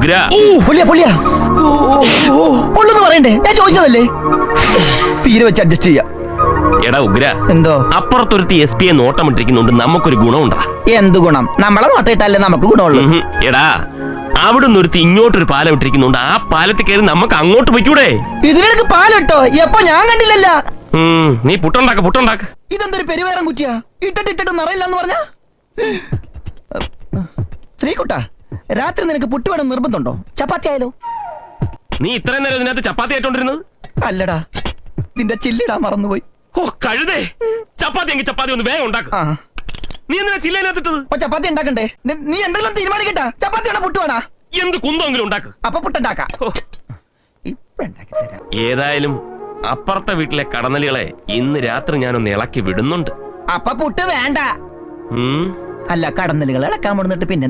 ഉഗ്ര. പൊള്ളൊന്ന് പറയണ്ടേ, ഞാൻ ചോദിച്ചതല്ലേ. തീരെ വെച്ച് അഡ്ജസ്റ്റ് ചെയ്യാം. എടാ ഉഗ്ര, എന്തോ അപ്പുറത്തൊരുത്തി SP നോട്ടമിട്ടിരിക്കുന്നുണ്ട്, നമുക്കൊരു ഗുണമുണ്ടാ. എന്ത് ഗുണം? നമ്മളെ നോട്ടിട്ടല്ലേ നമുക്ക് ഗുണമുള്ളൂ. എടാ, അവിടുന്ന് ഒരുത്തി ഇങ്ങോട്ടൊരു പാലം ഇട്ടിരിക്കുന്നുണ്ട്, ആ പാലത്തിൽ കയറി നമുക്ക് അങ്ങോട്ട് പൊയ്ക്കൂടെ? ഇതിലേക്ക് പാലിട്ടോ? എപ്പോ? ഞാൻ കണ്ടില്ലല്ല. നീ പുട്ടുണ്ടാക്ക. ഇതെന്തൊരു പെരുവേറം കുറ്റിയാ? ഇട്ടിട്ട് നിറയില്ലെന്ന് പറഞ്ഞ ശ്രീകുട്ടാ, രാത്രി നിനക്ക് പുട്ട് വേണം നിർബന്ധമുണ്ടോ? ചപ്പാത്തി ആയാലോ? നീ ഇത്രയും നേരം ഇതിനകത്ത് ചപ്പാത്തി ആയിട്ടോണ്ടിരുന്നത്? അല്ലടാ, നിന്റെ ചില്ലിടാൻ മറന്നുപോയി. ഓ കഴുതേ, ചപ്പാത്തി എങ്കിൽ ചപ്പാത്തി ഒന്ന് വേഗം ഉണ്ടാക്ക. നീ എന്തിനാ ചില്ലതിനകത്തിട്ടത്? ചപ്പാത്തി ഉണ്ടാക്കണ്ടേ? നീ എന്തെങ്കിലും തീരുമാനിക്കട്ടാ? ചപ്പാത്തി വേണോ പുട്ട് വേണോ? എന്ത് കുന്തെങ്കിലും ഉണ്ടാക്ക്. അപ്പൊ പുട്ടുണ്ടാക്ക. ഏതായാലും അപ്പുറത്തെ വീട്ടിലെ കടന്നലികളെ ഇന്ന് രാത്രി ഞാനൊന്ന് ഇളക്കി വിടുന്നുണ്ട്. അപ്പൊ പുട്ട് വേണ്ട. അല്ല, കടന്നലുകൾ ഇളക്കാൻ മുടന്നിട്ട് പിന്നെ